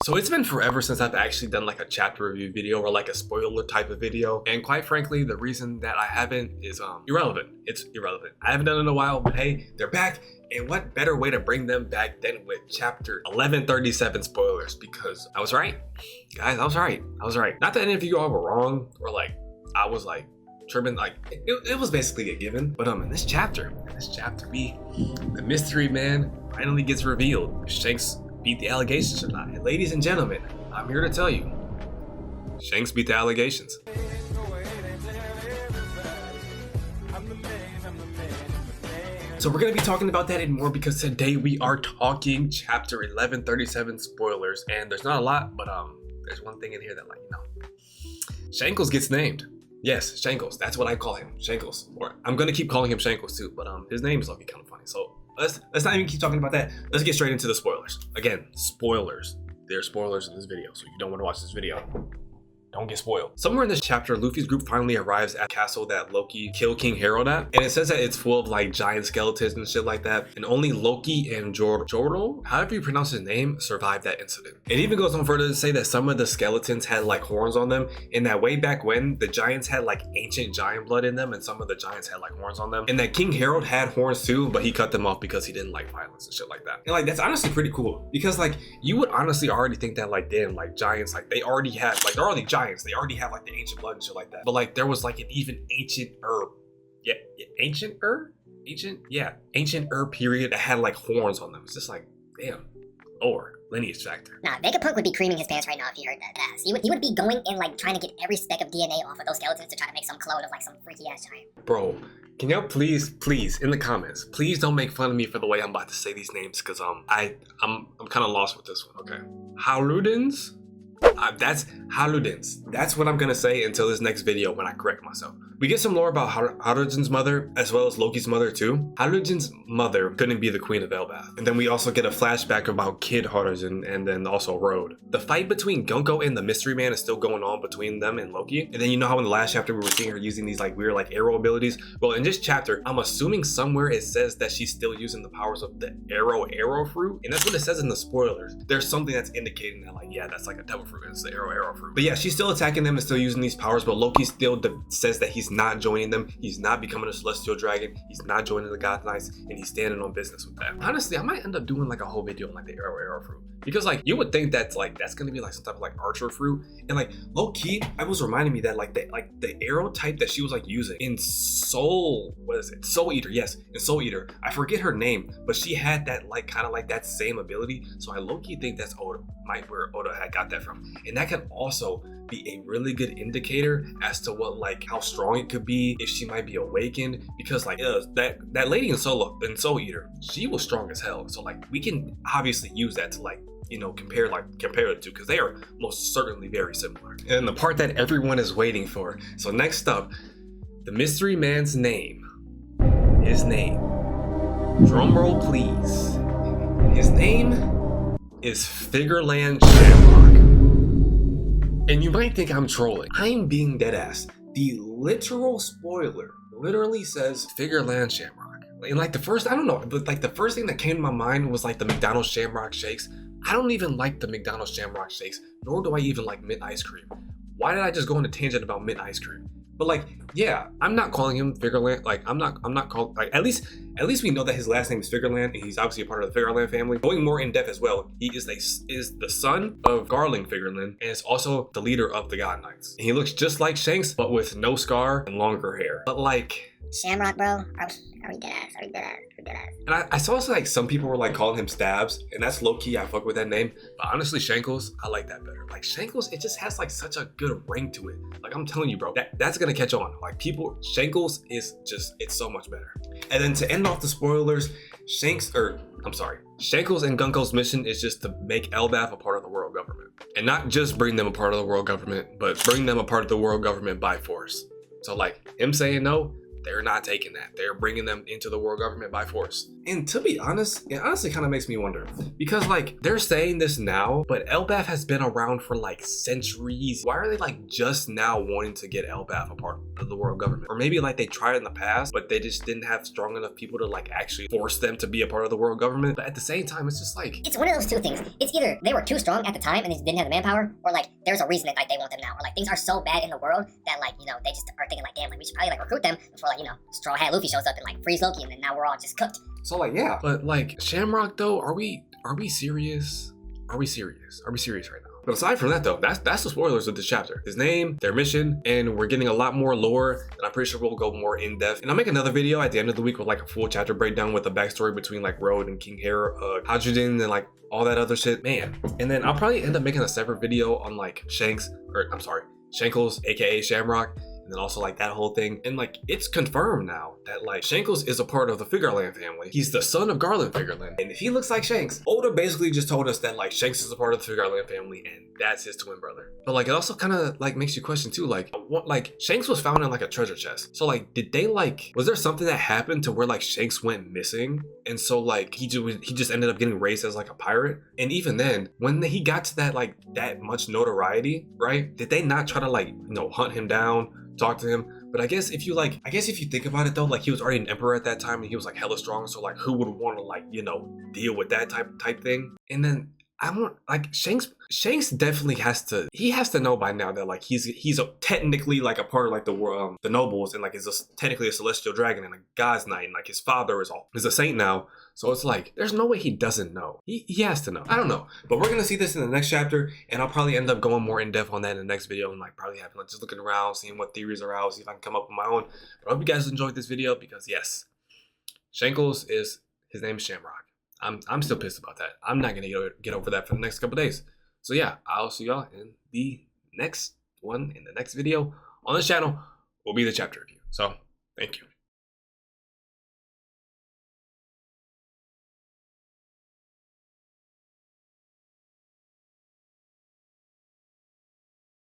So it's been forever since I've actually done like a chapter review video or like a spoiler type of video. And quite frankly, the reason that I haven't is irrelevant. It's irrelevant. I haven't done it in a while, but hey, they're back. And what better way to bring them back than with chapter 1137 spoilers? Because I was right. Guys, I was right. I was right. Not that any of you all were wrong or like I was like tripping, like it was basically a given. But in this chapter, the mystery man finally gets revealed. Shanks beat the allegations or not. And ladies and gentlemen, I'm here to tell you, Shanks beat the allegations. So we're going to be talking about that and more because today we are talking chapter 1137 spoilers, and there's not a lot, but there's one thing in here that, like, you know, Shankles gets named. Yes, Shankles. That's what I call him, Shankles. Or I'm going to keep calling him Shankles too, but his name is looking kind of funny. So let's not even keep talking about that. Let's get straight into the spoilers. Again, spoilers. There are spoilers in this video, so if you don't want to watch this video, don't get spoiled. Somewhere in this chapter, Luffy's group finally arrives at the castle that Loki killed King Harold at. And it says that it's full of like giant skeletons and shit like that. And only Loki and Jordo, however you pronounce his name, survived that incident. It even goes on further to say that some of the skeletons had like horns on them. And that way back when, the giants had like ancient giant blood in them. And some of the giants had like horns on them. And that King Harold had horns too, but he cut them off because he didn't like violence and shit like that. And like, that's honestly pretty cool. Because like, you would honestly already think that like, damn, like giants, like they already have, like they're already giants. They already have like the ancient blood and shit like that. But like there was like an even ancient herb. Ancient herb period that had like horns on them. It's just like, damn. Or lineage factor. Nah, Vegapunk would be creaming his pants right now if he heard that ass. He would be going and like trying to get every speck of DNA off of those skeletons to try to make some clone of like some freaky ass giant. Bro, can y'all please in the comments, please don't make fun of me for the way I'm about to say these names, because I'm kind of lost with this one. Okay, Haludins. That's Haludins. That's what I'm gonna say until this next video when I correct myself. We get some lore about Haludin's mother as well as Loki's mother too. Haludin's mother couldn't be the queen of Elbath. And then we also get a flashback about Kid Haludin and then also Road. The fight between Gunko and the mystery man is still going on between them and Loki. And then you know how in the last chapter we were seeing her using these like weird like arrow abilities? Well, in this chapter, I'm assuming somewhere it says that she's still using the powers of the arrow fruit. And that's what it says in the spoilers. There's something that's indicating that like, yeah, that's like a devil fruit. It's the arrow fruit. But yeah, she's still attacking them and still using these powers, but Loki still says that he's not joining them. He's not becoming a celestial dragon. He's not joining the God Knights, and he's standing on business with that. Honestly, I might end up doing like a whole video on like the arrow fruit, because like you would think that's gonna be like some type of like archer fruit, and like low key, I was reminding me that like the arrow type that she was like using in Soul Eater. Yes, in Soul Eater. I forget her name, but she had that like kind of like that same ability. So I low key think that's Oda, where Oda had got that from, and that can also be a really good indicator as to what like how strong it could be if she might be awakened, because like that lady in Soul Eater, she was strong as hell. So like we can obviously use that to like, you know, compare the two, because they are most certainly very similar. And the part that everyone is waiting for. So next up, the mystery man's name. His name. Drum roll please. His name is Figarland Shamrock. And you might think I'm trolling. I'm being dead ass. The literal spoiler literally says Figarland Shamrock. And like the first, I don't know, but like the first thing that came to my mind was like the McDonald's Shamrock Shakes. I don't even like the McDonald's Shamrock Shakes, nor do I even like mint ice cream. Why did I just go on a tangent about mint ice cream? But like, yeah, I'm not calling him Figarland. Like, I'm not calling, like, at least we know that his last name is Figarland, and he's obviously a part of the Figarland family. Going more in depth as well, he is the son of Garling Figarland, and is also the leader of the God Knights. And he looks just like Shanks, but with no scar and longer hair. But like, Shamrock, bro. Are we dead ass? And I saw like some people were like calling him Stabs, and that's low key. I fuck with that name, but honestly, Shankles, I like that better. Like Shankles, it just has like such a good ring to it. Like I'm telling you, bro, that's gonna catch on. Like people, Shankles is just, it's so much better. And then to end off the spoilers, Shankles and Gunko's mission is just to make Elbath a part of the world government, and not just bring them a part of the world government, but bring them a part of the world government by force. So like him saying no, they're not taking that. They're bringing them into the world government by force. And to be honest, it honestly kind of makes me wonder, because like they're saying this now, but Elbaf has been around for like centuries. Why are they like just now wanting to get Elbaf a part of the world government? Or maybe like they tried in the past, but they just didn't have strong enough people to like actually force them to be a part of the world government. But at the same time, it's just like, it's one of those two things. It's either they were too strong at the time and they just didn't have the manpower, or like there's a reason that like they want them now, or like things are so bad in the world that like, you know, they just are thinking like, damn, like we should probably like recruit them before like, you know, Straw Hat Luffy shows up and like frees Loki, and then now we're all just cooked. so like, yeah. But like Shamrock though, are we serious? Are we serious right now? But aside from that though, that's the spoilers of this chapter. His name, their mission, and we're getting a lot more lore, and I'm pretty sure we'll go more in depth. And I'll make another video at the end of the week with like a full chapter breakdown with the backstory between like Road and King Hydrogen and like all that other shit, man. And then I'll probably end up making a separate video on like Shankles, aka Shamrock, and then also like that whole thing. And like it's confirmed now that like Shankles is a part of the Figarland family. He's the son of Garland Figarland, and he looks like Shanks. Oda basically just told us that like Shanks is a part of the Figarland family, and that's his twin brother. But like it also kind of like makes you question too, like what, like Shanks was found in like a treasure chest. So like did they like, was there something that happened to where like Shanks went missing, and so like he just ended up getting raised as like a pirate? And even then, when he got to that like that much notoriety, right? Did they not try to like, you know, hunt him down, talk to him? But I guess if you think about it though, like he was already an emperor at that time and he was like hella strong, so like who would want to like, you know, deal with that type thing? And then I want like Shanks definitely has to know by now that like he's technically like a part of like the nobles, and like is technically a celestial dragon and a god's knight, and like his father is a saint now. So it's like there's no way he doesn't know. He has to know. I don't know, but we're gonna see this in the next chapter, and I'll probably end up going more in depth on that in the next video, and like probably having like just looking around, seeing what theories are out, see if I can come up with my own. But I hope you guys enjoyed this video, because yes, Shankles his name is Shamrock. I'm still pissed about that. I'm not gonna get over that for the next couple days. So yeah, I'll see y'all in the next one. In the next video on this channel will be the chapter review. So thank you.